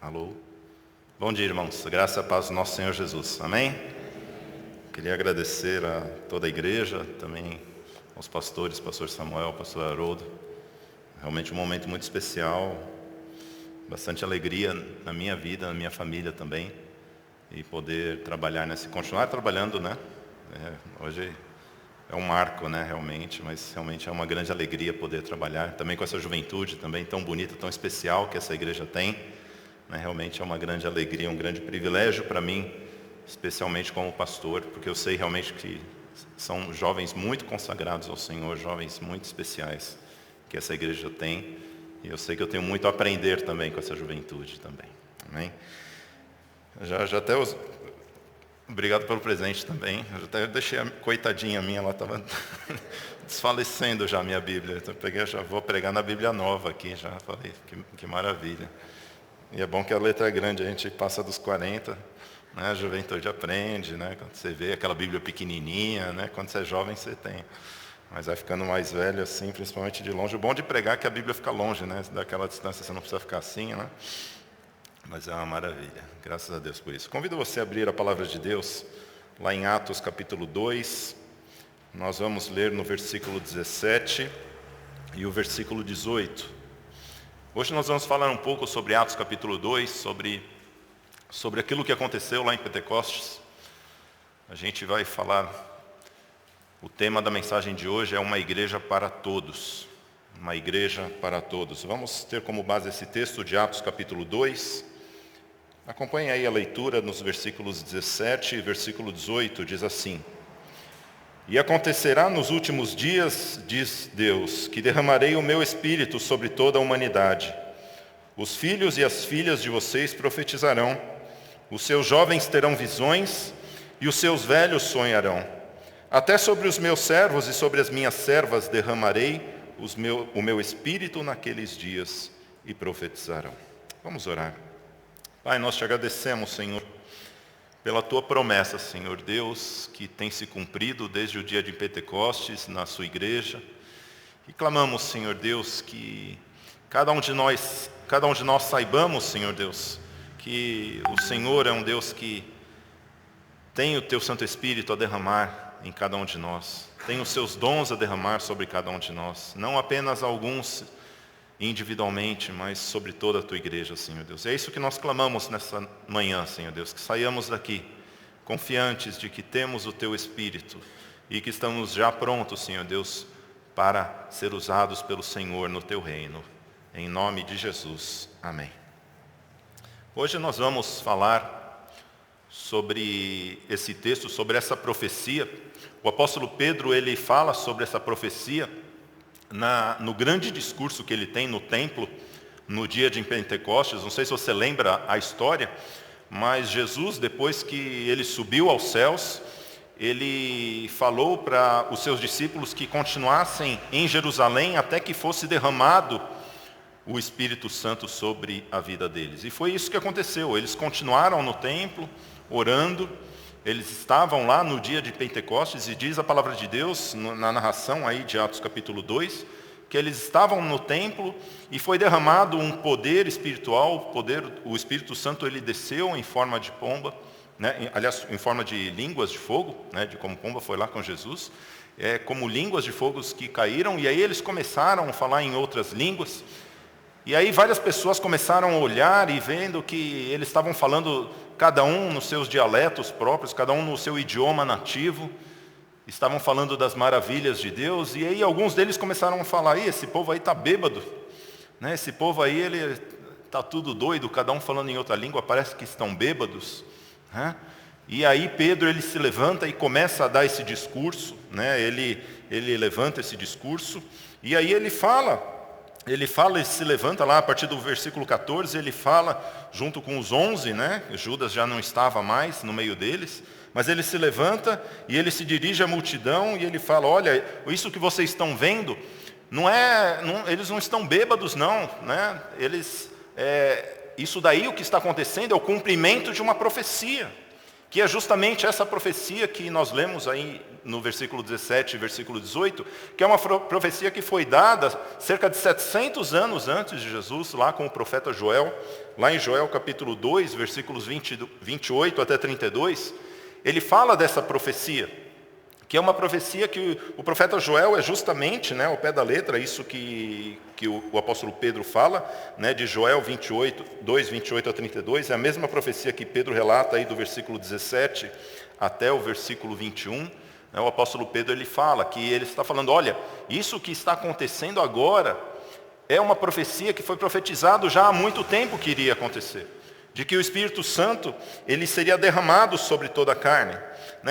Alô? Bom dia, irmãos. Graça e paz do nosso Senhor Jesus. Amém? Queria agradecer a toda a igreja, também aos pastores, pastor Samuel, pastor Haroldo. Realmente um momento muito especial, bastante alegria na minha vida, na minha família também. E poder trabalhar continuar trabalhando, né? Hoje é um marco, né, realmente, mas realmente é uma grande alegria poder trabalhar. Também com essa juventude também tão bonita, tão especial que essa igreja tem. Realmente é uma grande alegria, um grande privilégio para mim, especialmente como pastor, porque eu sei realmente que são jovens muito consagrados ao Senhor, jovens muito especiais que essa igreja tem, e eu sei que eu tenho muito a aprender também com essa juventude também. Amém? Já até obrigado pelo presente também. Eu até deixei a coitadinha minha, ela estava desfalecendo já a minha Bíblia. Então eu já vou pregar na Bíblia nova aqui, já falei, que maravilha. E é bom que a letra é grande, a gente passa dos 40, né? A juventude aprende, né? Quando você vê aquela Bíblia pequenininha, né? Quando você é jovem você tem. Mas vai ficando mais velho assim, principalmente de longe. O bom de pregar é que a Bíblia fica longe, né? Daquela distância você não precisa ficar assim, né? Mas é uma maravilha, graças a Deus por isso. Convido você a abrir a palavra de Deus, lá em Atos capítulo 2. Nós vamos ler no versículo 17 e o versículo 18. Hoje nós vamos falar um pouco sobre Atos capítulo 2, sobre aquilo que aconteceu lá em Pentecostes. A gente vai falar, o tema da mensagem de hoje é uma igreja para todos. Uma igreja para todos. Vamos ter como base esse texto de Atos capítulo 2. Acompanhe aí a leitura nos versículos 17 e versículo 18, diz assim: E acontecerá nos últimos dias, diz Deus, que derramarei o meu espírito sobre toda a humanidade. Os filhos e as filhas de vocês profetizarão, os seus jovens terão visões e os seus velhos sonharão. Até sobre os meus servos e sobre as minhas servas derramarei o meu espírito naqueles dias e profetizarão. Vamos orar. Pai, nós te agradecemos, Senhor, pela tua promessa, Senhor Deus, que tem se cumprido desde o dia de Pentecostes na sua igreja. E clamamos, Senhor Deus, que cada um de nós saibamos, Senhor Deus, que o Senhor é um Deus que tem o teu Santo Espírito a derramar em cada um de nós. Tem os seus dons a derramar sobre cada um de nós. Não apenas alguns individualmente, mas sobre toda a tua igreja, Senhor Deus. É isso que nós clamamos nessa manhã, Senhor Deus, que saiamos daqui confiantes de que temos o teu Espírito e que estamos já prontos, Senhor Deus, para ser usados pelo Senhor no teu reino. Em nome de Jesus. Amém. Hoje nós vamos falar sobre esse texto, sobre essa profecia. O apóstolo Pedro, ele fala sobre essa profecia no grande discurso que ele tem no templo, no dia de Pentecostes. Não sei se você lembra a história, mas Jesus, depois que ele subiu aos céus, ele falou para os seus discípulos que continuassem em Jerusalém até que fosse derramado o Espírito Santo sobre a vida deles. E foi isso que aconteceu. Eles continuaram no templo, orando. Eles estavam lá no dia de Pentecostes, e diz a palavra de Deus, na narração aí de Atos capítulo 2, que eles estavam no templo e foi derramado um poder espiritual, o Espírito Santo ele desceu em forma de pomba, né? Aliás, em forma de línguas de fogo, né? De como pomba foi lá com Jesus, como línguas de fogo que caíram, e aí eles começaram a falar em outras línguas. E aí várias pessoas começaram a olhar e vendo que eles estavam falando, cada um nos seus dialetos próprios, cada um no seu idioma nativo, estavam falando das maravilhas de Deus, e aí alguns deles começaram a falar: esse povo aí está bêbado, né? Esse povo aí, ele está tudo doido, cada um falando em outra língua, parece que estão bêbados, né? E aí Pedro, ele se levanta e começa a dar esse discurso, né? Ele levanta esse discurso, e aí ele se levanta lá a partir do versículo 14, ele fala junto com os 11, né? Judas já não estava mais no meio deles, mas ele se levanta e ele se dirige à multidão e ele fala: olha, isso que vocês estão vendo, eles não estão bêbados não, né? Isso daí, o que está acontecendo é o cumprimento de uma profecia, que é justamente essa profecia que nós lemos aí no versículo 17 e versículo 18, que é uma profecia que foi dada cerca de 700 anos antes de Jesus, lá com o profeta Joel, lá em Joel capítulo 2, versículos 28 até 32, ele fala dessa profecia, que é uma profecia que o profeta Joel é justamente, né, ao pé da letra, isso que o apóstolo Pedro fala, né, de Joel 2, 28 a 32, é a mesma profecia que Pedro relata aí do versículo 17 até o versículo 21, né, o apóstolo Pedro ele fala que ele está falando, olha, isso que está acontecendo agora é uma profecia que foi profetizado já há muito tempo que iria acontecer, de que o Espírito Santo ele seria derramado sobre toda a carne.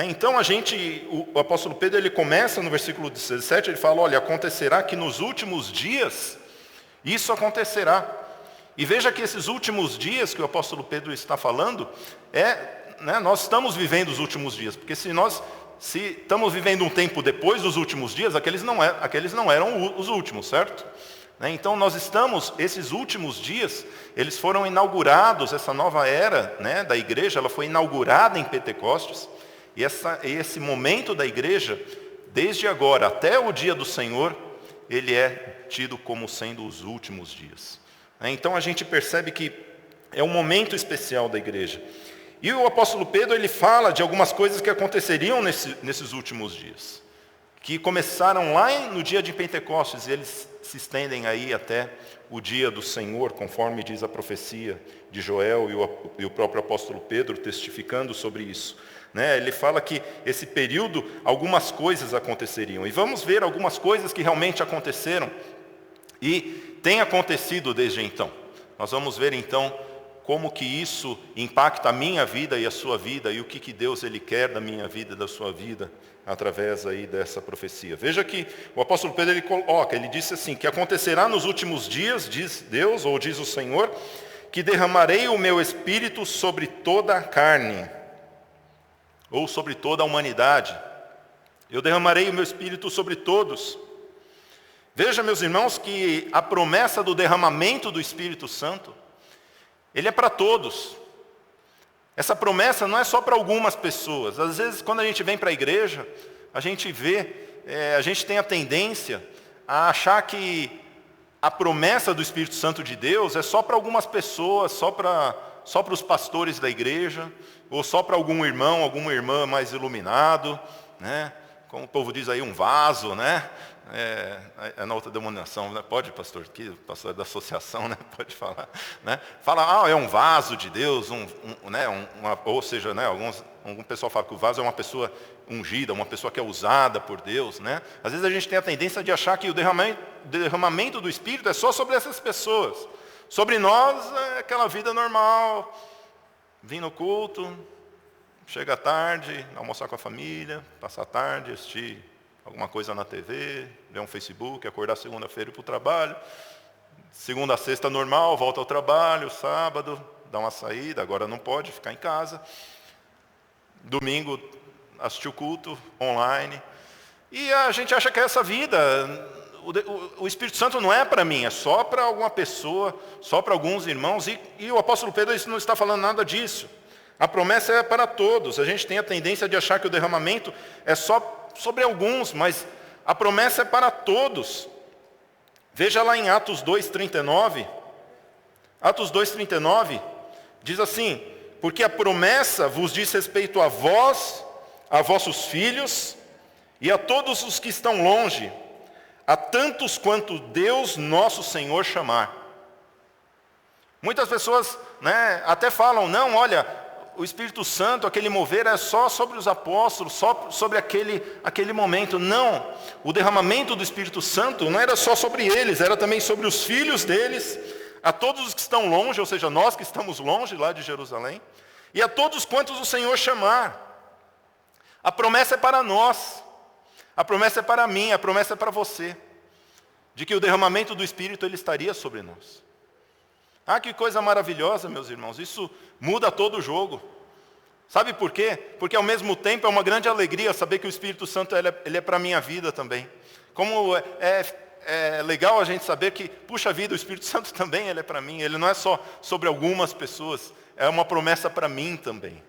Então o apóstolo Pedro ele começa no versículo 17, ele fala, olha, acontecerá que nos últimos dias isso acontecerá. E veja que esses últimos dias que o apóstolo Pedro está falando, nós estamos vivendo os últimos dias, porque se estamos vivendo um tempo depois dos últimos dias, aqueles não eram os últimos, certo? Então nós estamos, esses últimos dias, eles foram inaugurados, essa nova era, né, da igreja, ela foi inaugurada em Pentecostes, e esse momento da igreja, desde agora até o dia do Senhor, ele é tido como sendo os últimos dias. Então a gente percebe que é um momento especial da igreja. E o apóstolo Pedro ele fala de algumas coisas que aconteceriam nesses últimos dias, que começaram lá no dia de Pentecostes, e eles se estendem aí até o dia do Senhor, conforme diz a profecia de Joel e o próprio apóstolo Pedro testificando sobre isso. Ele fala que esse período, algumas coisas aconteceriam. E vamos ver algumas coisas que realmente aconteceram e têm acontecido desde então. Nós vamos ver então como que isso impacta a minha vida e a sua vida, e o que Deus ele quer da minha vida e da sua vida, através aí dessa profecia. Veja que o apóstolo Pedro ele coloca, ele disse assim, que acontecerá nos últimos dias, diz Deus, ou diz o Senhor, que derramarei o meu espírito sobre toda a carne, ou sobre toda a humanidade. Eu derramarei o meu espírito sobre todos. Veja, meus irmãos, que a promessa do derramamento do Espírito Santo, ele é para todos. Essa promessa não é só para algumas pessoas. Às vezes, quando a gente vem para a igreja, a gente a gente tem a tendência a achar que a promessa do Espírito Santo de Deus é só para algumas pessoas, só para os pastores da igreja, ou só para algum irmão, alguma irmã mais iluminado, né? Como o povo diz aí, um vaso, né? É na outra denominação, né? Pode, pastor, aqui, pastor da associação, né? Pode falar, né? Fala, é um vaso de Deus, ou seja, né? Algum pessoal fala que o vaso é uma pessoa ungida, uma pessoa que é usada por Deus, né? Às vezes a gente tem a tendência de achar que o derramamento do Espírito é só sobre essas pessoas. Sobre nós é aquela vida normal, vir no culto, chega à tarde, almoçar com a família, passar a tarde, assistir alguma coisa na TV, ver um Facebook, acordar segunda-feira e ir para o trabalho. Segunda a sexta normal, volta ao trabalho, sábado, dá uma saída, agora não pode, ficar em casa. Domingo, assistir o culto online. E a gente acha que é essa vida. O Espírito Santo não é para mim, é só para alguma pessoa, só para alguns irmãos. E o apóstolo Pedro não está falando nada disso. A promessa é para todos. A gente tem a tendência de achar que o derramamento é só sobre alguns, mas a promessa é para todos. Veja lá em Atos 2:39. Atos 2:39 diz assim: porque a promessa vos diz respeito a vós, a vossos filhos e a todos os que estão longe, a tantos quanto Deus nosso Senhor chamar. Muitas pessoas, até falam, não, olha, o Espírito Santo, aquele mover é só sobre os apóstolos, só sobre aquele momento. Não, o derramamento do Espírito Santo não era só sobre eles, era também sobre os filhos deles, a todos os que estão longe, ou seja, nós que estamos longe lá de Jerusalém, e a todos quantos o Senhor chamar. A promessa é para nós, a promessa é para mim, a promessa é para você, de que o derramamento do Espírito ele estaria sobre nós. Ah, que coisa maravilhosa, meus irmãos, isso muda todo o jogo. Sabe por quê? Porque ao mesmo tempo é uma grande alegria saber que o Espírito Santo ele é para a minha vida também. Como é legal a gente saber que, puxa vida, o Espírito Santo também ele é para mim. Ele não é só sobre algumas pessoas, é uma promessa para mim também.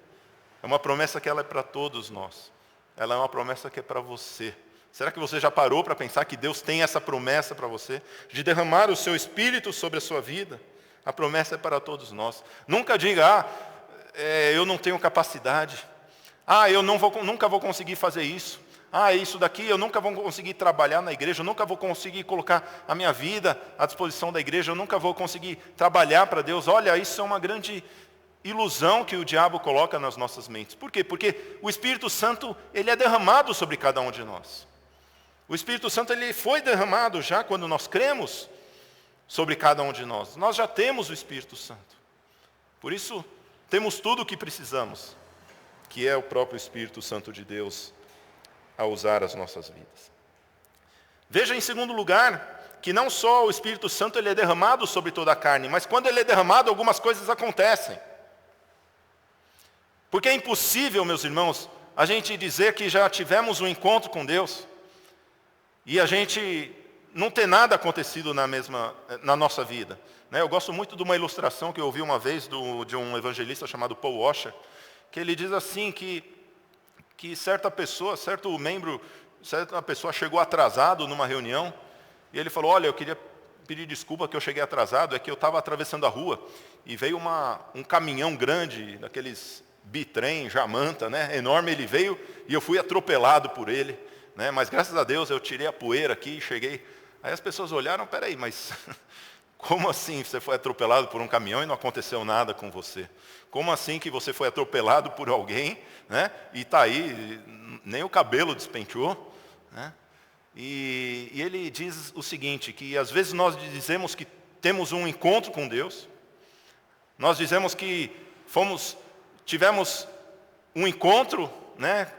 É uma promessa que ela é para todos nós. ela é uma promessa que é para você. Será que você já parou para pensar que Deus tem essa promessa para você? De derramar o seu Espírito sobre a sua vida? A promessa é para todos nós. Nunca diga, eu não tenho capacidade. Eu nunca vou conseguir fazer isso. Isso daqui eu nunca vou conseguir trabalhar na igreja, eu nunca vou conseguir colocar a minha vida à disposição da igreja, eu nunca vou conseguir trabalhar para Deus. Olha, isso é uma grande ilusão que o diabo coloca nas nossas mentes. Por quê? Porque o Espírito Santo, ele é derramado sobre cada um de nós. O Espírito Santo, ele foi derramado já quando nós cremos sobre cada um de nós. Nós já temos o Espírito Santo. Por isso, temos tudo o que precisamos, que é o próprio Espírito Santo de Deus a usar as nossas vidas. Veja, em segundo lugar, que não só o Espírito Santo ele é derramado sobre toda a carne, mas quando ele é derramado, algumas coisas acontecem. Porque é impossível, meus irmãos, a gente dizer que já tivemos um encontro com Deus e a gente não ter nada acontecido na nossa vida. Eu gosto muito de uma ilustração que eu ouvi uma vez de um evangelista chamado Paul Washer, que ele diz assim que certa pessoa chegou atrasado numa reunião, e ele falou, olha, eu queria pedir desculpa que eu cheguei atrasado, é que eu estava atravessando a rua, e veio um caminhão grande, daqueles bitrem, jamanta, enorme, ele veio, e eu fui atropelado por ele, mas graças a Deus eu tirei a poeira aqui e cheguei. Aí as pessoas olharam, peraí, mas como assim você foi atropelado por um caminhão e não aconteceu nada com você? Como assim que você foi atropelado por alguém, e está aí, nem o cabelo despenteou? E ele diz o seguinte, que às vezes nós dizemos que temos um encontro com Deus, nós dizemos que tivemos um encontro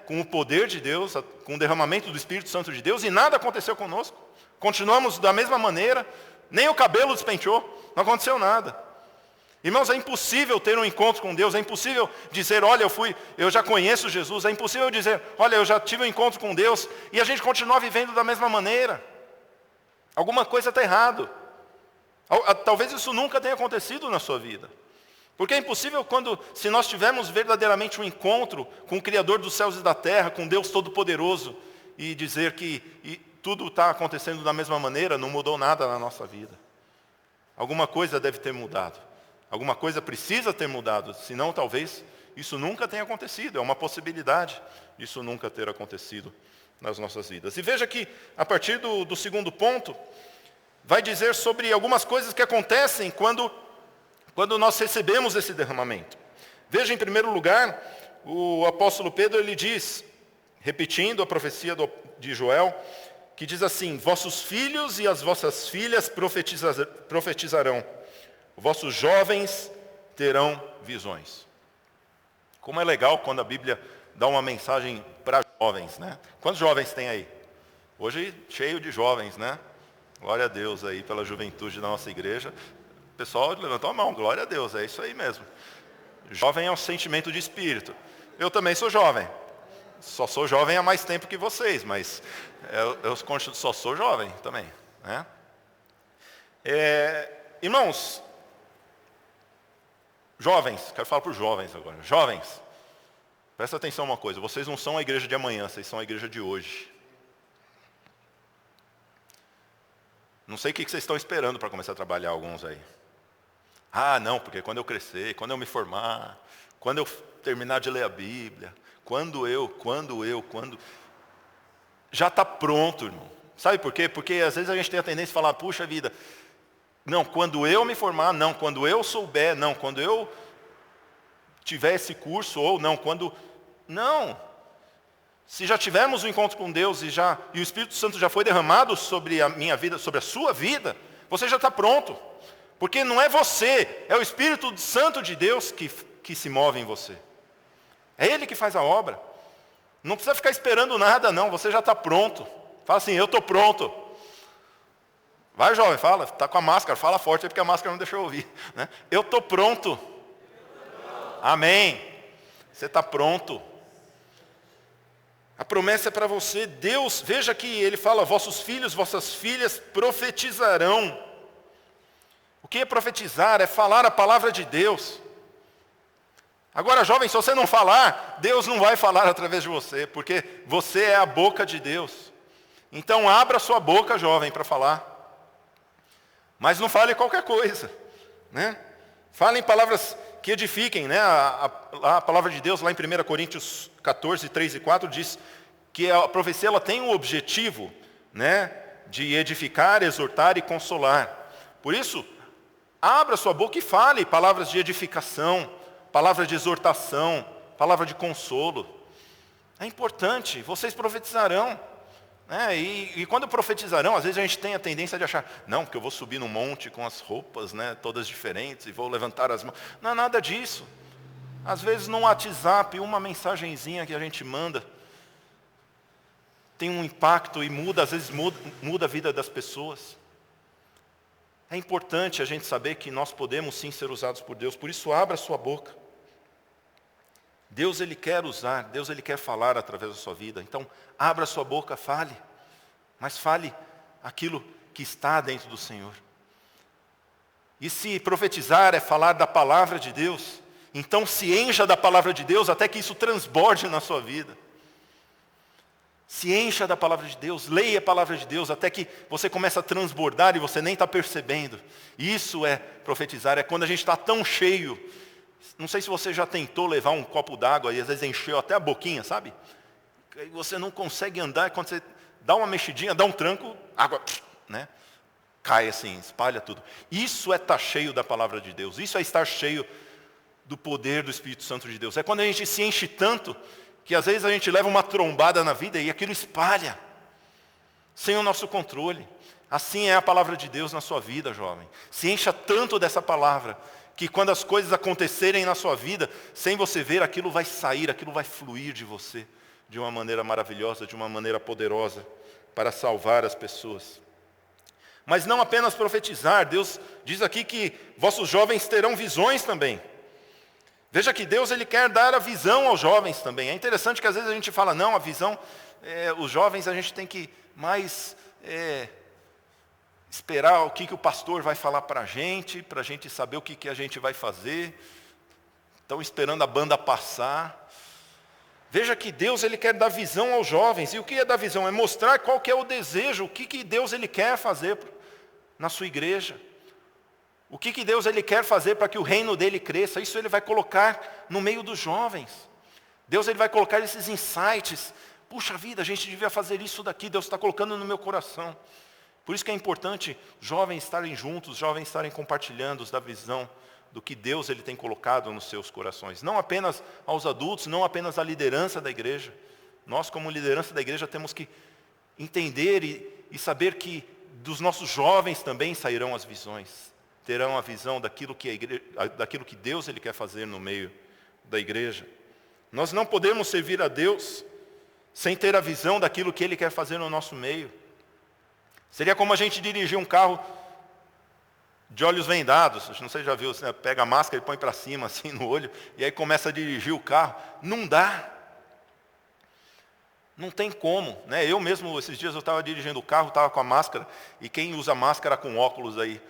com o poder de Deus, com o derramamento do Espírito Santo de Deus, e nada aconteceu conosco. Continuamos da mesma maneira, nem o cabelo despenteou, não aconteceu nada. Irmãos, é impossível ter um encontro com Deus, é impossível dizer, olha, eu já conheço Jesus, é impossível dizer, olha, eu já tive um encontro com Deus, e a gente continuar vivendo da mesma maneira. Alguma coisa está errado. Talvez isso nunca tenha acontecido na sua vida. Porque é impossível se nós tivermos verdadeiramente um encontro com o Criador dos céus e da terra, com Deus Todo-Poderoso, e dizer que tudo está acontecendo da mesma maneira, não mudou nada na nossa vida. Alguma coisa deve ter mudado. Alguma coisa precisa ter mudado, senão talvez isso nunca tenha acontecido. É uma possibilidade isso nunca ter acontecido nas nossas vidas. E veja que, a partir do segundo ponto, vai dizer sobre algumas coisas que acontecem quando nós recebemos esse derramamento. Veja, em primeiro lugar, o apóstolo Pedro, ele diz, repetindo a profecia de Joel, que diz assim, vossos filhos e as vossas filhas profetizarão, vossos jovens terão visões. Como é legal quando a Bíblia dá uma mensagem para jovens, Quantos jovens tem aí? Hoje, cheio de jovens, Glória a Deus aí pela juventude da nossa igreja. O pessoal levantou a mão, glória a Deus, é isso aí mesmo. Jovem é um sentimento de espírito. Eu também sou jovem. Só sou jovem há mais tempo que vocês, mas eu só sou jovem também. Irmãos, jovens, quero falar para os jovens agora. Jovens, presta atenção uma coisa, vocês não são a igreja de amanhã, vocês são a igreja de hoje. Não sei o que vocês estão esperando para começar a trabalhar, alguns aí. Não, porque quando eu crescer, quando eu me formar, quando eu terminar de ler a Bíblia, quando já está pronto, irmão. Sabe por quê? Porque às vezes a gente tem a tendência de falar, puxa vida, não, quando eu me formar, não, quando eu souber, não, quando eu tiver esse curso, ou não, não. Se já tivermos um encontro com Deus e o Espírito Santo já foi derramado sobre a minha vida, sobre a sua vida, você já está pronto. Porque não é você, é o Espírito Santo de Deus que se move em você. É Ele que faz a obra. Não precisa ficar esperando nada, não, você já está pronto. Fala assim, eu estou pronto. Vai, jovem, fala, está com a máscara, fala forte, porque a máscara não deixa eu ouvir. Eu estou pronto. Amém. Você está pronto. A promessa é para você. Deus, veja que ele fala, vossos filhos, vossas filhas profetizarão. O que é profetizar? É falar a palavra de Deus. Agora, jovem, se você não falar, Deus não vai falar através de você, porque você é a boca de Deus. Então, abra sua boca, jovem, para falar. Mas não fale qualquer coisa, né? Fale em palavras que edifiquem, né? A palavra de Deus, lá em 1 Coríntios 14, 3 e 4, diz que a profecia ela tem o objetivo, né, de edificar, exortar e consolar. Por isso, abra sua boca e fale palavras de edificação, palavras de exortação, palavra de consolo. É importante, vocês profetizarão. E quando profetizarão, às vezes a gente tem a tendência de achar, não, porque eu vou subir no monte com as roupas, né, todas diferentes, e vou levantar as mãos. Não é nada disso. Às vezes no WhatsApp, uma mensagenzinha que a gente manda, tem um impacto e muda, às vezes muda a vida das pessoas. É importante a gente saber que nós podemos sim ser usados por Deus, por isso abra a sua boca. Deus ele quer usar, Deus ele quer falar através da sua vida. Então, abra a sua boca, fale. Mas fale aquilo que está dentro do Senhor. E se profetizar é falar da palavra de Deus, então se encha da palavra de Deus até que isso transborde na sua vida. Se encha da palavra de Deus, leia a palavra de Deus até que você comece a transbordar e você nem está percebendo. Isso é profetizar, é quando a gente está tão cheio. Não sei se você já tentou levar um copo d'água e às vezes encheu até a boquinha, sabe? Aí você não consegue andar, quando você dá uma mexidinha, dá um tranco, água, né? Cai assim, espalha tudo. Isso é estar cheio da palavra de Deus, isso é estar cheio do poder do Espírito Santo de Deus. É quando a gente se enche tanto que às vezes a gente leva uma trombada na vida e aquilo espalha, sem o nosso controle. Assim é a palavra de Deus na sua vida, jovem. Se encha tanto dessa palavra, que quando as coisas acontecerem na sua vida, sem você ver, aquilo vai sair, aquilo vai fluir de você, de uma maneira maravilhosa, de uma maneira poderosa, para salvar as pessoas. Mas não apenas profetizar, Deus diz aqui que vossos jovens terão visões também. Veja que Deus ele quer dar a visão aos jovens também. É interessante que às vezes a gente fala, não, a visão, os jovens a gente tem que mais esperar o que o pastor vai falar para a gente saber o que a gente vai fazer. Estão esperando a banda passar. Veja que Deus ele quer dar visão aos jovens. E o que é dar visão? É mostrar qual que é o desejo, o que Deus ele quer fazer na sua igreja. O que Deus ele quer fazer para que o reino dele cresça? Isso ele vai colocar no meio dos jovens. Deus ele vai colocar esses insights. Puxa vida, a gente devia fazer isso daqui. Deus está colocando no meu coração. Por isso que é importante jovens estarem juntos, jovens estarem compartilhando da visão do que Deus ele tem colocado nos seus corações. Não apenas aos adultos, não apenas à liderança da igreja. Nós, como liderança da igreja, temos que entender e saber que dos nossos jovens também sairão as visões. Terão a visão daquilo que Deus ele quer fazer no meio da igreja. Nós não podemos servir a Deus sem ter a visão daquilo que Ele quer fazer no nosso meio. Seria como a gente dirigir um carro de olhos vendados. Não sei se já viu, você pega a máscara e põe para cima assim no olho, e aí começa a dirigir o carro. Não dá. Não tem como, né? Eu mesmo, esses dias eu estava dirigindo o carro, estava com a máscara, e quem usa máscara com óculos aí,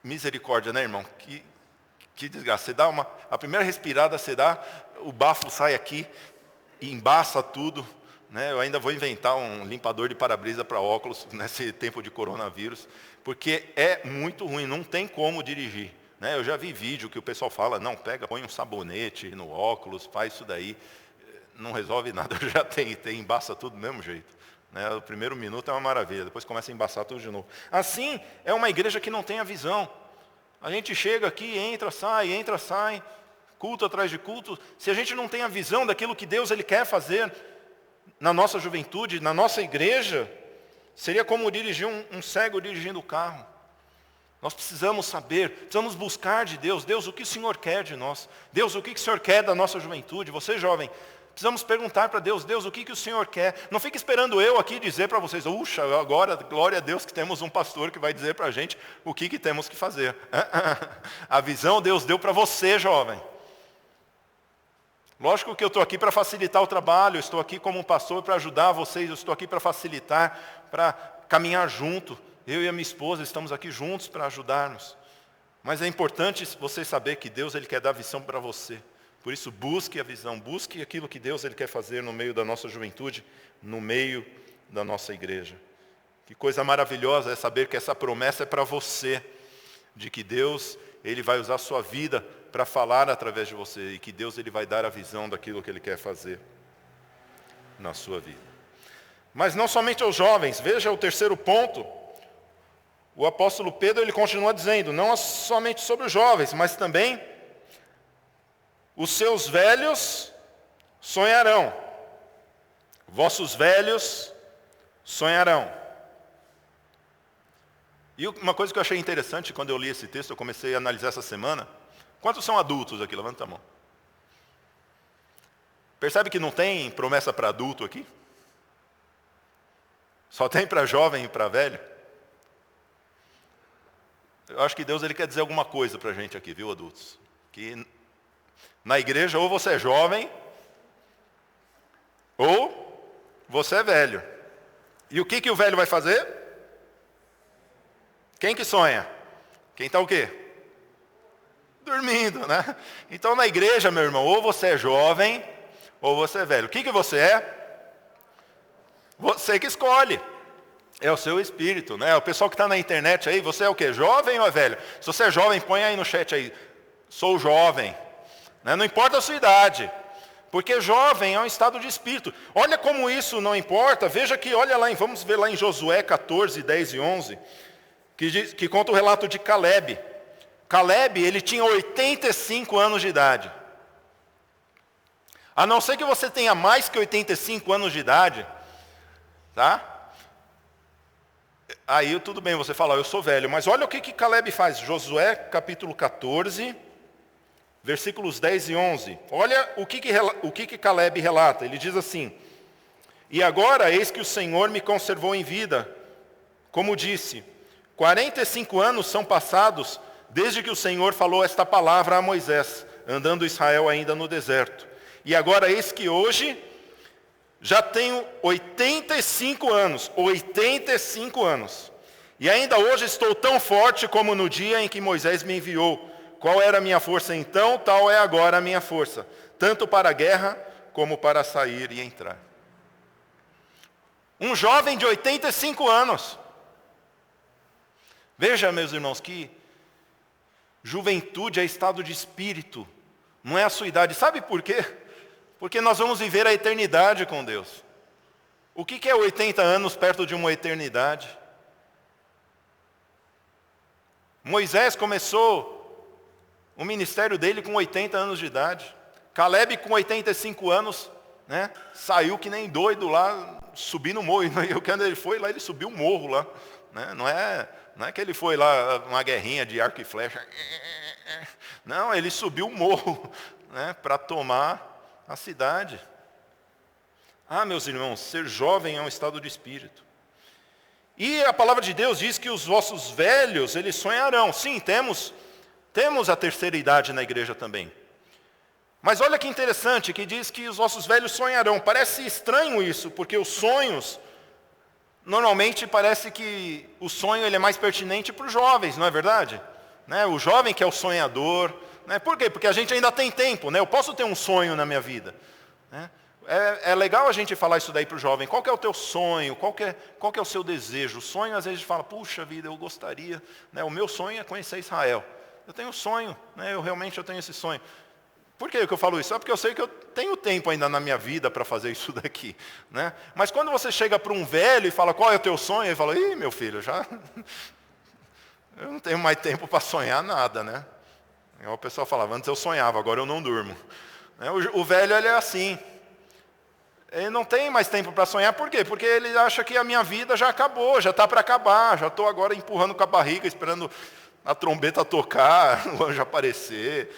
misericórdia, né, irmão? Que desgraça. Você dá a primeira respirada, você dá, o bafo sai aqui, e embaça tudo, né? Eu ainda vou inventar um limpador de para-brisa para óculos nesse tempo de coronavírus, porque é muito ruim, não tem como dirigir, né? Eu já vi vídeo que o pessoal fala, não, põe um sabonete no óculos, faz isso daí, não resolve nada, eu já embaça tudo do mesmo jeito. O primeiro minuto é uma maravilha, depois começa a embaçar tudo de novo. Assim, é uma igreja que não tem a visão. A gente chega aqui, entra, sai, culto atrás de culto. Se a gente não tem a visão daquilo que Deus ele quer fazer na nossa juventude, na nossa igreja, seria como dirigir um cego dirigindo o carro. Nós precisamos saber, precisamos buscar de Deus. Deus, o que o Senhor quer de nós? Deus, o que o Senhor quer da nossa juventude? Você, jovem, precisamos perguntar para Deus, Deus, o que o Senhor quer? Não fique esperando eu aqui dizer para vocês, uxa, agora, glória a Deus que temos um pastor que vai dizer para a gente o que temos que fazer. A visão Deus deu para você, jovem. Lógico que eu estou aqui para facilitar o trabalho, eu estou aqui como um pastor para ajudar vocês, eu estou aqui para facilitar, para caminhar junto. Eu e a minha esposa estamos aqui juntos para ajudarmos. Mas é importante você saber que Deus ele quer dar visão para você. Por isso, busque a visão, busque aquilo que Deus ele quer fazer no meio da nossa juventude, no meio da nossa igreja. Que coisa maravilhosa é saber que essa promessa é para você, de que Deus ele vai usar a sua vida para falar através de você, e que Deus ele vai dar a visão daquilo que Ele quer fazer na sua vida. Mas não somente aos jovens, veja o terceiro ponto. O apóstolo Pedro ele continua dizendo, não somente sobre os jovens, mas também os seus velhos sonharão. Vossos velhos sonharão. E uma coisa que eu achei interessante quando eu li esse texto, eu comecei a analisar essa semana. Quantos são adultos aqui? Levanta a mão. Percebe que não tem promessa para adulto aqui? Só tem para jovem e para velho? Eu acho que Deus ele quer dizer alguma coisa para a gente aqui, viu, adultos? Que na igreja ou você é jovem, ou você é velho. E o que o velho vai fazer? Quem que sonha? Quem está o quê? Dormindo, né? Então na igreja, meu irmão, ou você é jovem, ou você é velho. O que você é? Você que escolhe. É o seu espírito, né? O pessoal que está na internet aí, você é o quê? Jovem ou é velho? Se você é jovem, põe aí no chat aí. Sou jovem. Né? Não importa a sua idade. Porque jovem é um estado de espírito. Olha como isso não importa. Veja que, olha lá, vamos ver lá em Josué 14, 10 e 11, que conta o relato de Caleb. Caleb, ele tinha 85 anos de idade. A não ser que você tenha mais que 85 anos de idade, tá? Aí tudo bem, você fala, eu sou velho. Mas olha o que Caleb faz. Josué capítulo 14, versículos 10 e 11. Olha o que Caleb relata. Ele diz assim, e agora eis que o Senhor me conservou em vida, como disse, 45 anos são passados desde que o Senhor falou esta palavra a Moisés, andando Israel ainda no deserto. E agora eis que hoje já tenho 85 anos, 85 anos. E ainda hoje estou tão forte como no dia em que Moisés me enviou. Qual era a minha força então, tal é agora a minha força, tanto para a guerra como para sair e entrar. Um jovem de 85 anos. Veja, meus irmãos, que juventude é estado de espírito, não é a sua idade. Sabe por quê? Porque nós vamos viver a eternidade com Deus. O que é 80 anos perto de uma eternidade? Moisés começou o ministério dele com 80 anos de idade. Caleb com 85 anos, né, saiu que nem doido lá, subindo o morro. E quando ele foi lá, ele subiu o morro lá. Né? Não é que ele foi lá, uma guerrinha de arco e flecha. Não, ele subiu o morro, né, para tomar a cidade. Ah, meus irmãos, ser jovem é um estado de espírito. E a palavra de Deus diz que os vossos velhos, eles sonharão. Sim, temos a terceira idade na igreja também. Mas olha que interessante, que diz que os vossos velhos sonharão. Parece estranho isso, porque os sonhos, normalmente parece que o sonho ele é mais pertinente para os jovens, não é verdade? Né? O jovem que é o sonhador. Né? Por quê? Porque a gente ainda tem tempo, né? Eu posso ter um sonho na minha vida. Né? É legal a gente falar isso daí para o jovem. Qual que é o teu sonho? Qual que é o seu desejo? O sonho, às vezes, a gente fala, puxa vida, eu gostaria. Né? O meu sonho é conhecer Israel. Eu tenho um sonho, né? Eu tenho esse sonho. Por que eu falo isso? É porque eu sei que eu tenho tempo ainda na minha vida para fazer isso daqui. Né? Mas quando você chega para um velho e fala, qual é o teu sonho? Ele fala, ih, meu filho, eu não tenho mais tempo para sonhar nada, né? O pessoal falava, antes eu sonhava, agora eu não durmo. O velho, ele é assim. Ele não tem mais tempo para sonhar, por quê? Porque ele acha que a minha vida já acabou, já está para acabar, já estou agora empurrando com a barriga, esperando a trombeta tocar, o anjo aparecer.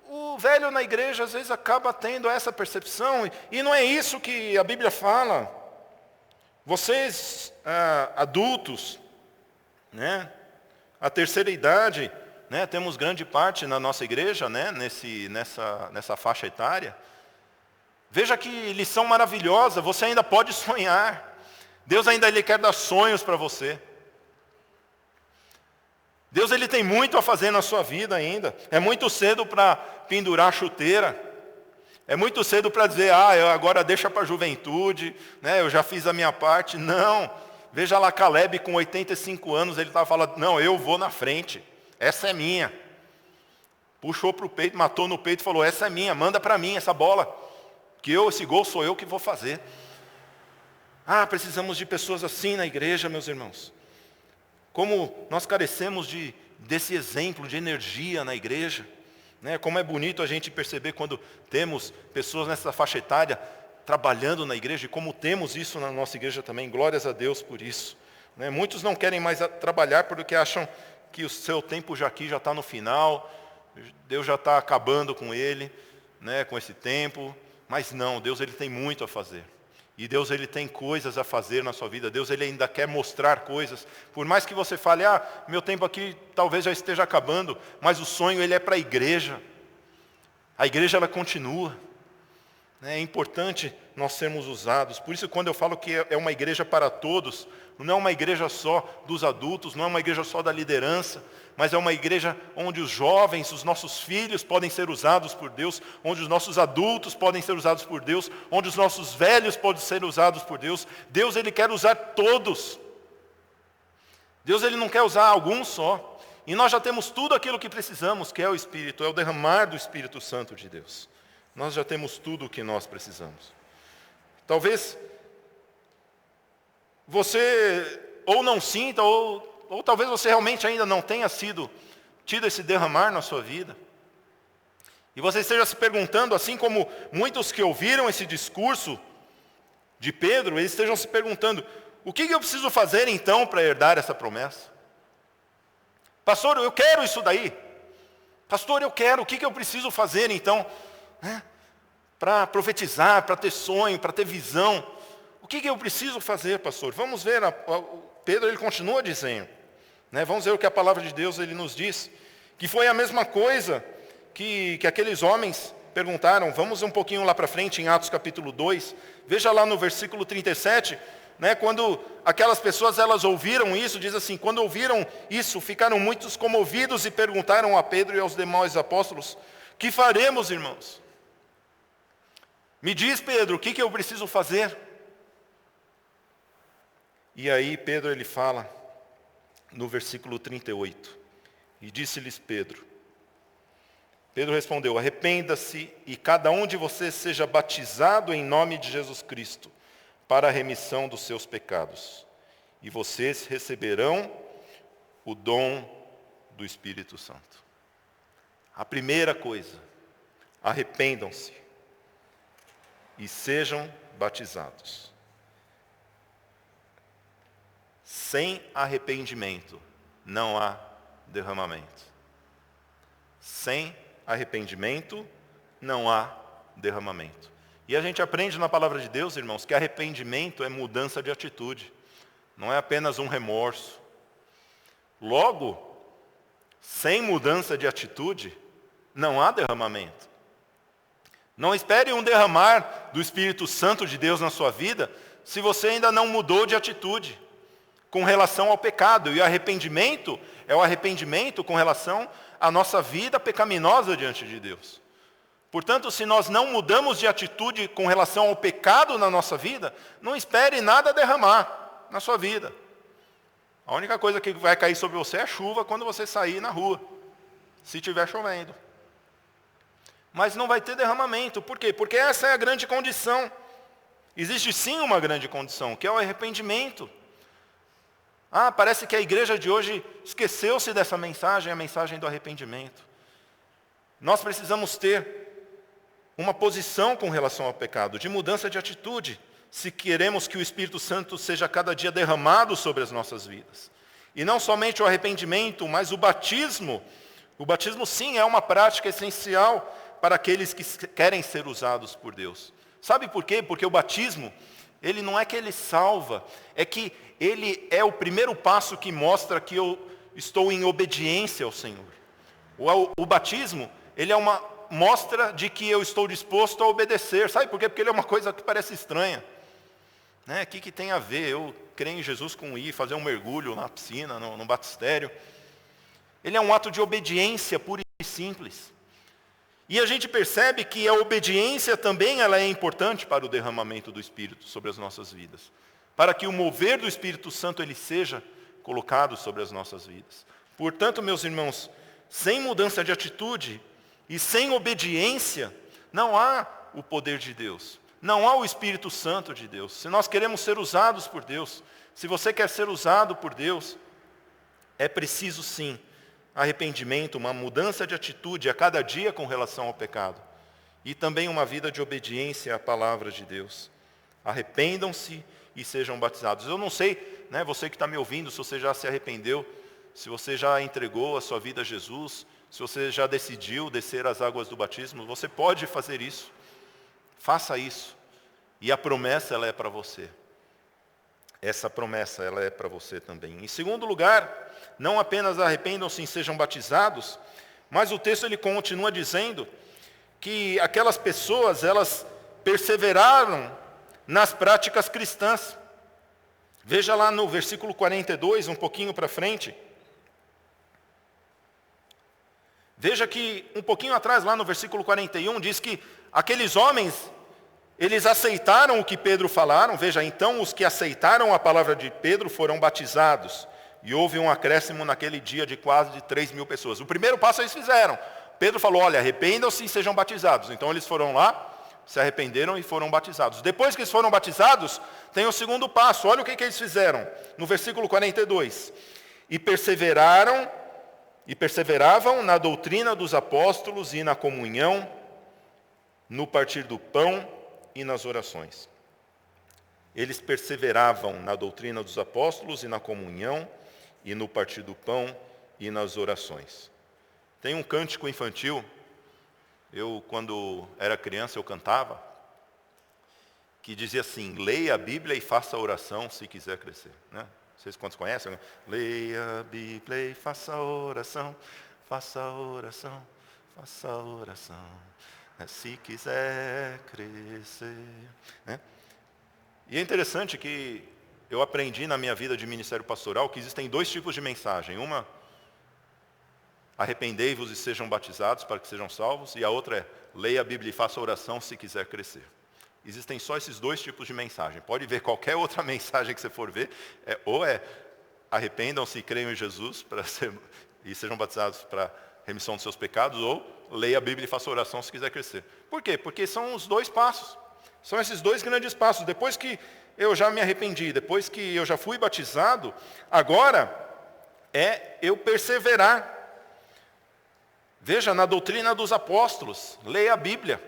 O velho na igreja, às vezes, acaba tendo essa percepção, e não é isso que a Bíblia fala. Vocês, adultos, né, a terceira idade, né, temos grande parte na nossa igreja, né, nessa faixa etária. Veja que lição maravilhosa, você ainda pode sonhar. Deus ainda Ele quer dar sonhos para você. Deus ele tem muito a fazer na sua vida ainda. É muito cedo para pendurar a chuteira. É muito cedo para dizer, agora deixa para a juventude, né? Eu já fiz a minha parte. Não. Veja lá Caleb com 85 anos, ele estava falando, não, eu vou na frente. Essa é minha. Puxou para o peito, matou no peito e falou, essa é minha, manda para mim essa bola. Que esse gol sou eu que vou fazer. Precisamos de pessoas assim na igreja, meus irmãos. Como nós carecemos desse exemplo de energia na igreja, né? Como é bonito a gente perceber quando temos pessoas nessa faixa etária trabalhando na igreja, e como temos isso na nossa igreja também, glórias a Deus por isso, né? Muitos não querem mais trabalhar porque acham que o seu tempo já está no final, Deus já está acabando com ele, né? Com esse tempo, mas não, Deus ele tem muito a fazer. E Deus ele tem coisas a fazer na sua vida. Deus ele ainda quer mostrar coisas. Por mais que você fale, meu tempo aqui talvez já esteja acabando, mas o sonho ele é para a igreja. A igreja ela continua. É importante nós sermos usados. Por isso quando eu falo que é uma igreja para todos, não é uma igreja só dos adultos, não é uma igreja só da liderança, mas é uma igreja onde os jovens, os nossos filhos podem ser usados por Deus, onde os nossos adultos podem ser usados por Deus, onde os nossos velhos podem ser usados por Deus. Deus ele quer usar todos. Deus ele não quer usar alguns só. E nós já temos tudo aquilo que precisamos, que é o Espírito, é o derramar do Espírito Santo de Deus. Nós já temos tudo o que nós precisamos. Talvez você ou não sinta, ou talvez você realmente ainda não tenha tido esse derramar na sua vida. E você esteja se perguntando, assim como muitos que ouviram esse discurso de Pedro, eles estejam se perguntando, o que eu preciso fazer então para herdar essa promessa? Pastor, eu quero isso daí. Pastor, eu quero, o que eu preciso fazer então? Para profetizar, para ter sonho, para ter visão. O que eu preciso fazer, pastor? Vamos ver, Pedro ele continua dizendo, né? Vamos ver o que a palavra de Deus ele nos diz, que foi a mesma coisa que aqueles homens perguntaram. Vamos um pouquinho lá para frente, em Atos capítulo 2, veja lá no versículo 37, né? Quando aquelas pessoas elas ouviram isso, diz assim, quando ouviram isso, ficaram muitos comovidos e perguntaram a Pedro e aos demais apóstolos, que faremos, irmãos? Me diz, Pedro, o que eu preciso fazer? E aí Pedro ele fala no versículo 38. E disse-lhes Pedro respondeu, arrependa-se e cada um de vocês seja batizado em nome de Jesus Cristo, para a remissão dos seus pecados. E vocês receberão o dom do Espírito Santo. A primeira coisa, arrependam-se e sejam batizados. Sem arrependimento não há derramamento. Sem arrependimento não há derramamento. E a gente aprende na palavra de Deus, irmãos, que arrependimento é mudança de atitude. Não é apenas um remorso. Logo, sem mudança de atitude, não há derramamento. Não espere um derramar do Espírito Santo de Deus na sua vida, se você ainda não mudou de atitude com relação ao pecado. E o arrependimento é o arrependimento com relação à nossa vida pecaminosa diante de Deus. Portanto, se nós não mudamos de atitude com relação ao pecado na nossa vida, não espere nada derramar na sua vida. A única coisa que vai cair sobre você é chuva quando você sair na rua, se estiver chovendo. Mas não vai ter derramamento. Por quê? Porque essa é a grande condição. Existe sim uma grande condição, que é o arrependimento. Parece que a igreja de hoje esqueceu-se dessa mensagem, a mensagem do arrependimento. Nós precisamos ter uma posição com relação ao pecado, de mudança de atitude, se queremos que o Espírito Santo seja cada dia derramado sobre as nossas vidas. E não somente o arrependimento, mas o batismo. O batismo sim é uma prática essencial para aqueles que querem ser usados por Deus. Sabe por quê? Porque o batismo, ele não é que ele salva, é que ele é o primeiro passo que mostra que eu estou em obediência ao Senhor. O batismo, ele é uma mostra de que eu estou disposto a obedecer. Sabe por quê? Porque ele é uma coisa que parece estranha. O que tem a ver eu crer em Jesus com ir fazer um mergulho na piscina, no batistério? Ele é um ato de obediência pura e simples. E a gente percebe que a obediência também ela é importante para o derramamento do Espírito sobre as nossas vidas. Para que o mover do Espírito Santo ele seja colocado sobre as nossas vidas. Portanto, meus irmãos, sem mudança de atitude e sem obediência, não há o poder de Deus. Não há o Espírito Santo de Deus. Se nós queremos ser usados por Deus, se você quer ser usado por Deus, é preciso sim arrependimento, uma mudança de atitude a cada dia com relação ao pecado. E também uma vida de obediência à palavra de Deus. Arrependam-se e sejam batizados. Eu não sei, né, você que está me ouvindo, se você já se arrependeu, se você já entregou a sua vida a Jesus, se você já decidiu descer as águas do batismo, você pode fazer isso. Faça isso. E a promessa ela é para você. Essa promessa ela é para você também. Em segundo lugar, não apenas arrependam-se e sejam batizados, mas o texto ele continua dizendo que aquelas pessoas, elas perseveraram nas práticas cristãs. Veja lá no versículo 42, um pouquinho para frente. Veja que um pouquinho atrás, lá no versículo 41, diz que aqueles homens, eles aceitaram o que Pedro falaram. Veja, então os que aceitaram a palavra de Pedro foram batizados. E houve um acréscimo naquele dia de quase de 3.000 pessoas. O primeiro passo eles fizeram. Pedro falou, olha, arrependam-se e sejam batizados. Então eles foram lá, se arrependeram e foram batizados. Depois que eles foram batizados, tem o segundo passo. Olha o que eles fizeram. No versículo 42. E perseveravam na doutrina dos apóstolos e na comunhão, no partir do pão e nas orações. Eles perseveravam na doutrina dos apóstolos e na comunhão, e no partir do pão e nas orações. Tem um cântico infantil, eu quando era criança eu cantava, que dizia assim, leia a Bíblia e faça a oração se quiser crescer. Né? Vocês quantos conhecem? Leia a Bíblia e faça a oração, faça a oração, faça a oração, se quiser crescer. Né? E é interessante que eu aprendi na minha vida de ministério pastoral que existem dois tipos de mensagem. Uma, arrependei-vos e sejam batizados para que sejam salvos. E a outra é, leia a Bíblia e faça a oração se quiser crescer. Existem só esses dois tipos de mensagem. Pode ver qualquer outra mensagem que você for ver. Ou é, arrependam-se e creiam em Jesus e sejam batizados para remissão dos seus pecados. Ou, leia a Bíblia e faça a oração se quiser crescer. Por quê? Porque são os dois passos. São esses dois grandes passos. Depois que eu já me arrependi, depois que eu já fui batizado, agora é eu perseverar. Veja, na doutrina dos apóstolos, leia a Bíblia.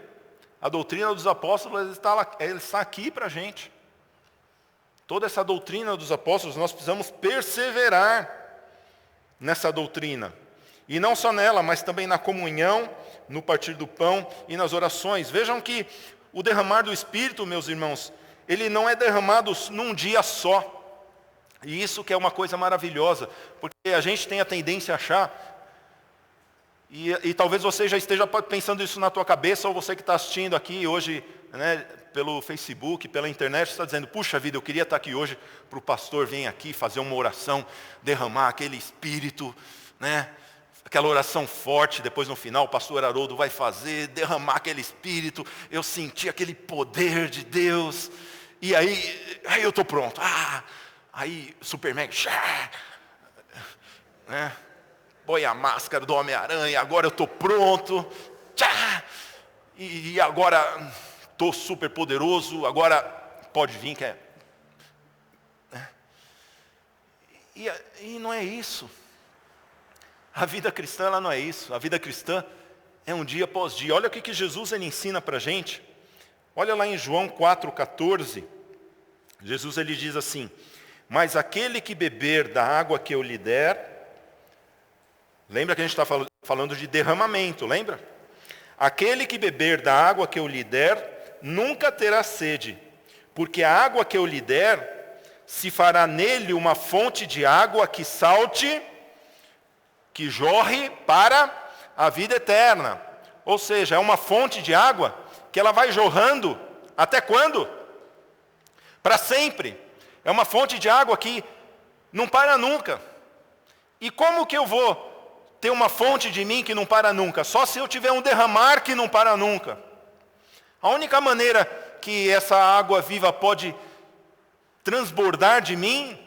A doutrina dos apóstolos ela está aqui para a gente. Toda essa doutrina dos apóstolos, nós precisamos perseverar nessa doutrina. E não só nela, mas também na comunhão, no partir do pão e nas orações. Vejam que o derramar do Espírito, meus irmãos, ele não é derramado num dia só. E isso que é uma coisa maravilhosa, porque a gente tem a tendência a achar, e talvez você já esteja pensando isso na tua cabeça, ou você que está assistindo aqui hoje, né, pelo Facebook, pela internet, está dizendo, puxa vida, eu queria estar aqui hoje para o pastor vir aqui fazer uma oração, derramar aquele Espírito, né? Aquela oração forte, depois no final o pastor Haroldo vai fazer, derramar aquele Espírito, eu senti aquele poder de Deus, e aí eu estou pronto, aí super mega, né? Põe a máscara do Homem-Aranha, agora eu estou pronto, e agora estou super poderoso, agora pode vir, que é. E não é isso. A vida cristã ela não é isso. A vida cristã é um dia após dia. Olha o que Jesus ele ensina para a gente. Olha lá em João 4,14. Jesus ele diz assim, mas aquele que beber da água que eu lhe der, lembra que a gente está falando de derramamento, lembra? Aquele que beber da água que eu lhe der, nunca terá sede, porque a água que eu lhe der, se fará nele uma fonte de água que salte, que jorre para a vida eterna. Ou seja, é uma fonte de água que ela vai jorrando até quando? Para sempre. É uma fonte de água que não para nunca. E como que eu vou ter uma fonte de mim que não para nunca, só se eu tiver um derramar que não para nunca. A única maneira que essa água viva pode transbordar de mim,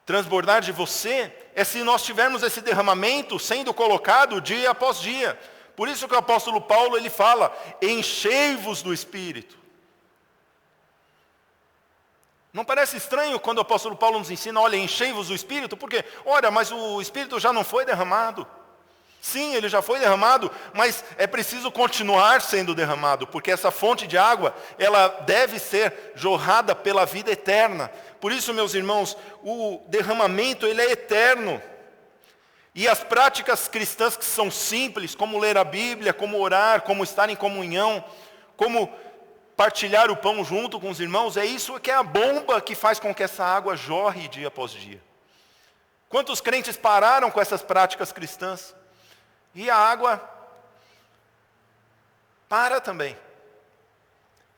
transbordar de você, é se nós tivermos esse derramamento sendo colocado dia após dia. Por isso que o apóstolo Paulo ele fala, enchei-vos do Espírito. Não parece estranho quando o apóstolo Paulo nos ensina, olha, enchei-vos do Espírito? Porque, olha, mas o Espírito já não foi derramado. Sim, ele já foi derramado, mas é preciso continuar sendo derramado, porque essa fonte de água, ela deve ser jorrada pela vida eterna. Por isso, meus irmãos, o derramamento, ele é eterno. E as práticas cristãs que são simples, como ler a Bíblia, como orar, como estar em comunhão, como partilhar o pão junto com os irmãos, é isso que é a bomba que faz com que essa água jorre dia após dia. Quantos crentes pararam com essas práticas cristãs? E a água para também.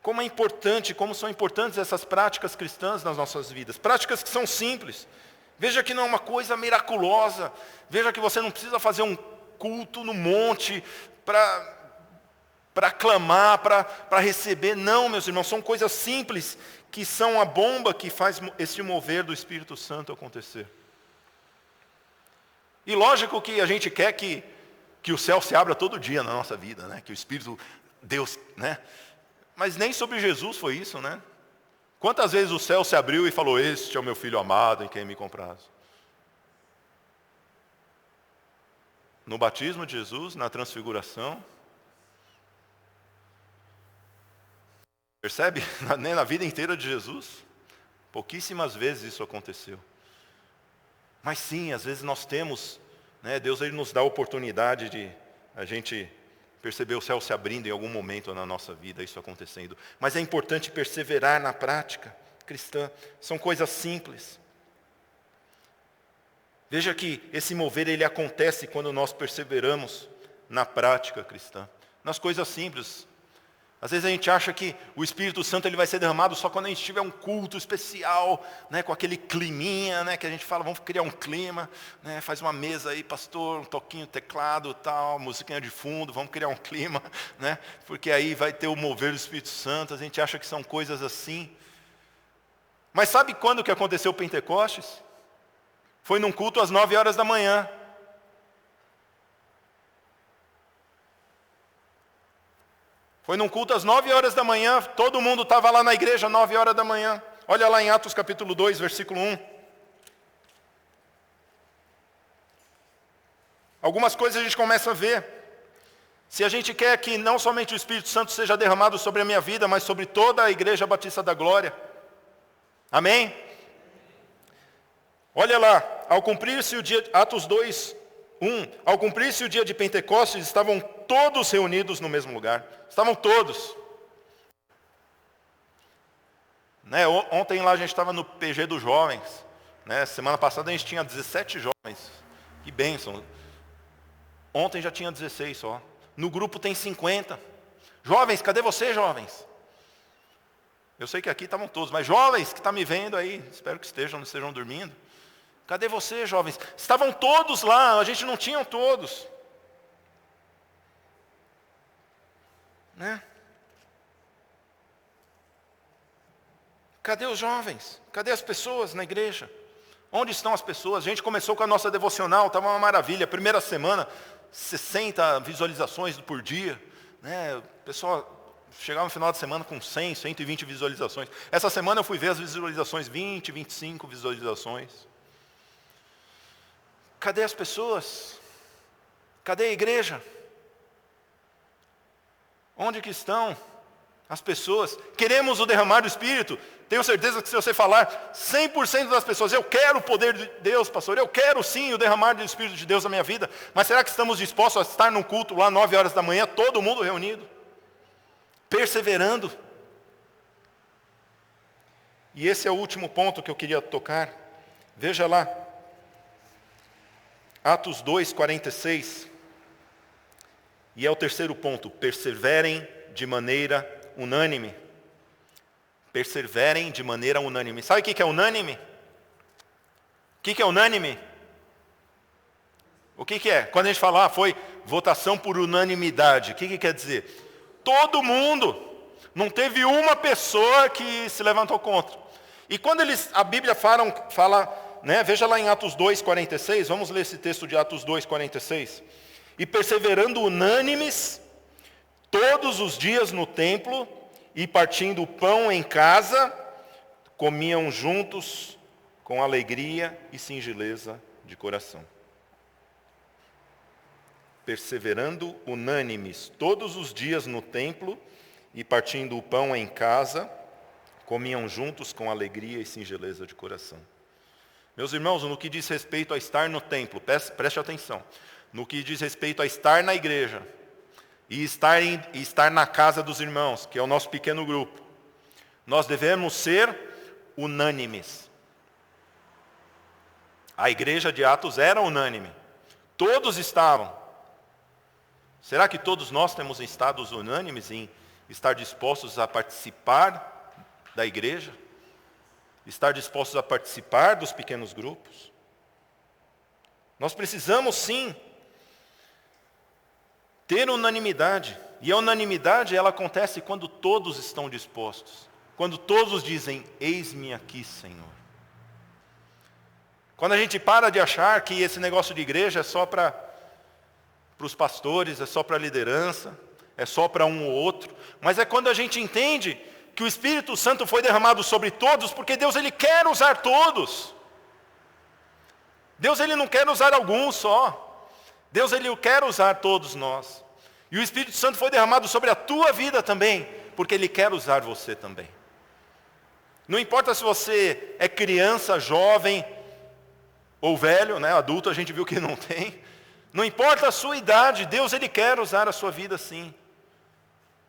Como é importante, como são importantes essas práticas cristãs nas nossas vidas. Práticas que são simples. Veja que não é uma coisa miraculosa. Veja que você não precisa fazer um culto no monte para clamar, para receber. Não, meus irmãos, são coisas simples que são a bomba que faz esse mover do Espírito Santo acontecer. E lógico que a gente quer que o céu se abra todo dia na nossa vida, né? Que o Espírito, Deus, né? Mas nem sobre Jesus foi isso, né? Quantas vezes o céu se abriu e falou, este é o meu Filho amado em quem me comprazo? No batismo de Jesus, na transfiguração. Percebe? Nem na vida inteira de Jesus. Pouquíssimas vezes isso aconteceu. Mas sim, às vezes nós temos, né, Deus ele nos dá a oportunidade de a gente perceber o céu se abrindo em algum momento na nossa vida, isso acontecendo. Mas é importante perseverar na prática cristã. São coisas simples. Veja que esse mover ele acontece quando nós perseveramos na prática cristã. Nas coisas simples. Às vezes a gente acha que o Espírito Santo ele vai ser derramado só quando a gente tiver um culto especial, né, com aquele climinha, né, que a gente fala, vamos criar um clima, né, faz uma mesa aí, pastor, um toquinho, teclado, tal, musiquinha de fundo, vamos criar um clima, né, porque aí vai ter o mover do Espírito Santo. A gente acha que são coisas assim. Mas sabe quando que aconteceu o Pentecostes? Foi num culto às 9 horas da manhã. Foi num culto às 9 horas da manhã, todo mundo estava lá na igreja às 9 horas da manhã. Olha lá em Atos capítulo 2, versículo 1. Algumas coisas a gente começa a ver. Se a gente quer que não somente o Espírito Santo seja derramado sobre a minha vida, mas sobre toda a Igreja Batista da Glória. Amém? Olha lá, ao cumprir-se o dia, Atos 2, 1, ao cumprir-se o dia de Pentecostes, estavam todos reunidos no mesmo lugar. Estavam todos. Né, ontem lá a gente estava no PG dos jovens. Né, semana passada a gente tinha 17 jovens. Que bênção. Ontem já tinha 16 só. No grupo tem 50. Jovens, cadê vocês, jovens? Eu sei que aqui estavam todos, mas jovens que estão me vendo aí, espero que não estejam dormindo. Cadê vocês, jovens? Estavam todos lá, a gente não tinha todos. Né? Cadê os jovens? Cadê as pessoas na igreja? Onde estão as pessoas? A gente começou com a nossa devocional, estava uma maravilha. Primeira semana, 60 visualizações por dia. Né? O pessoal chegava no final de semana com 100, 120 visualizações. Essa semana eu fui ver as visualizações, 20, 25 visualizações. Cadê as pessoas? Cadê a igreja? Onde que estão as pessoas? Queremos o derramar do Espírito. Tenho certeza que se você falar 100% das pessoas, eu quero o poder de Deus, pastor, eu quero sim o derramar do Espírito de Deus na minha vida, mas será que estamos dispostos a estar num culto lá 9 horas da manhã, todo mundo reunido? Perseverando. E esse é o último ponto que eu queria tocar. Veja lá. Atos 2, 46. E é o terceiro ponto. Perseverem de maneira unânime. Perseverem de maneira unânime. Sabe o que é unânime? O que é unânime? O que é? Quando a gente fala, foi votação por unanimidade, o que quer dizer? Todo mundo, não teve uma pessoa que se levantou contra. E quando a Bíblia fala, né, veja lá em Atos 2:46, vamos ler esse texto de Atos 2:46. E perseverando unânimes, todos os dias no templo, e partindo o pão em casa, comiam juntos com alegria e singeleza de coração. Perseverando unânimes, todos os dias no templo, e partindo o pão em casa, comiam juntos com alegria e singeleza de coração. Meus irmãos, no que diz respeito a estar no templo, preste atenção, no que diz respeito a estar na igreja, e estar na casa dos irmãos, que é o nosso pequeno grupo, nós devemos ser unânimes. A igreja de Atos era unânime, todos estavam. Será que todos nós temos estado unânimes em estar dispostos a participar da igreja? Estar dispostos a participar dos pequenos grupos? Nós precisamos sim ter unanimidade. E a unanimidade ela acontece quando todos estão dispostos. Quando todos dizem, eis-me aqui, Senhor. Quando a gente para de achar que esse negócio de igreja é só para os pastores, é só para a liderança, é só para um ou outro, mas é quando a gente entende que o Espírito Santo foi derramado sobre todos, porque Deus ele quer usar todos. Deus ele não quer usar alguns só. Deus ele quer usar todos nós. E o Espírito Santo foi derramado sobre a tua vida também, porque ele quer usar você também. Não importa se você é criança, jovem ou velho, né, adulto a gente viu que não tem. Não importa a sua idade, Deus ele quer usar a sua vida sim.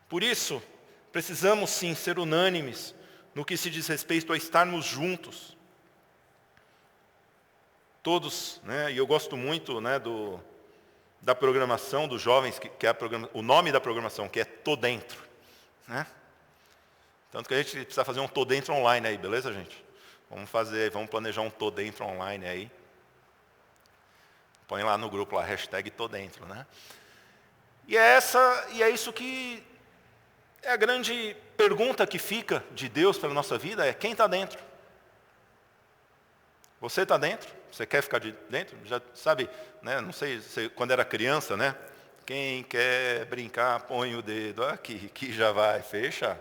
Por isso, precisamos sim ser unânimes no que se diz respeito a estarmos juntos. Todos, né, e eu gosto muito, né, da programação dos jovens, que é o nome da programação, que é Tô Dentro. Né? Tanto que a gente precisa fazer um Tô Dentro online aí, beleza, gente? Vamos planejar um Tô Dentro online aí. Põe lá no grupo, lá, hashtag Tô Dentro, né? E é isso que é a grande pergunta que fica de Deus para a nossa vida, é quem está dentro? Você está dentro? Você quer ficar dentro? Já sabe, né? Não sei, quando era criança, né? Quem quer brincar, põe o dedo aqui, que já vai fechar.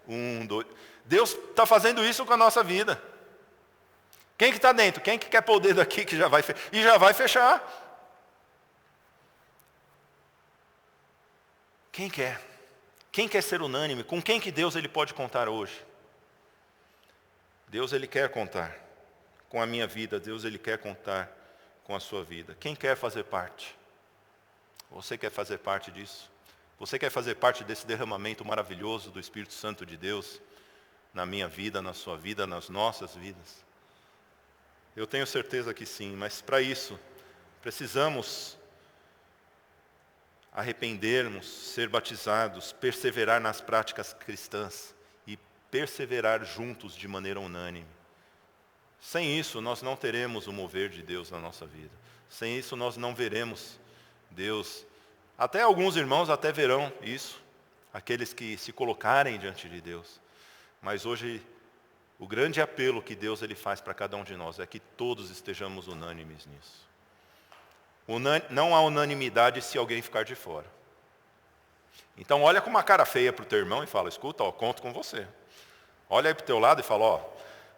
1, 2. Deus está fazendo isso com a nossa vida. Quem que está dentro? Quem que quer pôr o dedo aqui que já vai fechar? E já vai fechar. Quem quer? Quem quer ser unânime? Com quem que Deus ele pode contar hoje? Deus ele quer contar com a minha vida. Deus ele quer contar com a sua vida. Quem quer fazer parte? Você quer fazer parte disso? Você quer fazer parte desse derramamento maravilhoso do Espírito Santo de Deus na minha vida, na sua vida, nas nossas vidas? Eu tenho certeza que sim, mas para isso, precisamos arrependermos, ser batizados, perseverar nas práticas cristãs e perseverar juntos de maneira unânime. Sem isso, nós não teremos o mover de Deus na nossa vida. Sem isso, nós não veremos Deus. Até alguns irmãos até verão isso, aqueles que se colocarem diante de Deus. Mas hoje, o grande apelo que Deus ele faz para cada um de nós é que todos estejamos unânimes nisso. Não há unanimidade se alguém ficar de fora. Então olha com uma cara feia para o teu irmão e fala, escuta, conto com você. Olha aí para o teu lado e fala,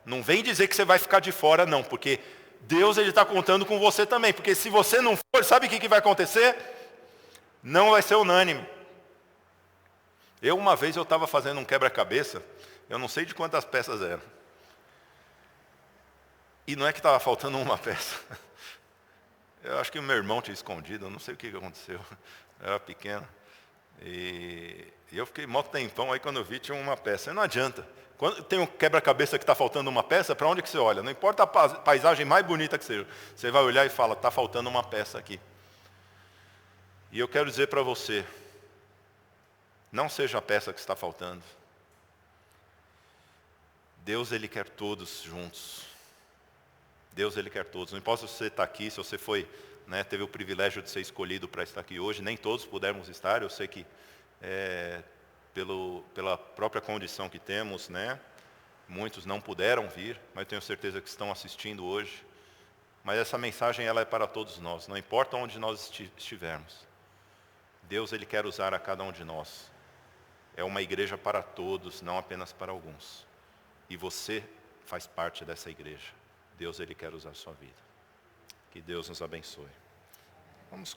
não vem dizer que você vai ficar de fora não, porque Deus ele está contando com você também. Porque se você não for, sabe o que vai acontecer? Não vai ser unânime. Uma vez eu estava fazendo um quebra-cabeça, eu não sei de quantas peças eram. E não é que estava faltando uma peça. Eu acho que o meu irmão tinha escondido, eu não sei o que aconteceu. Eu era pequeno. E eu fiquei mó tempão, aí quando eu vi tinha uma peça. E não adianta. Quando tem um quebra-cabeça que está faltando uma peça, para onde que você olha? Não importa a paisagem mais bonita que seja. Você vai olhar e fala, está faltando uma peça aqui. E eu quero dizer para você, não seja a peça que está faltando. Deus ele quer todos juntos. Deus ele quer todos. Não importa se você está aqui, se você foi né, teve o privilégio de ser escolhido para estar aqui hoje. Nem todos pudemos estar, eu sei que pela própria condição que temos, né, muitos não puderam vir, mas tenho certeza que estão assistindo hoje. Mas essa mensagem ela é para todos nós, não importa onde nós estivermos. Deus ele quer usar a cada um de nós. É uma igreja para todos, não apenas para alguns. E você faz parte dessa igreja. Deus ele quer usar a sua vida. Que Deus nos abençoe. Vamos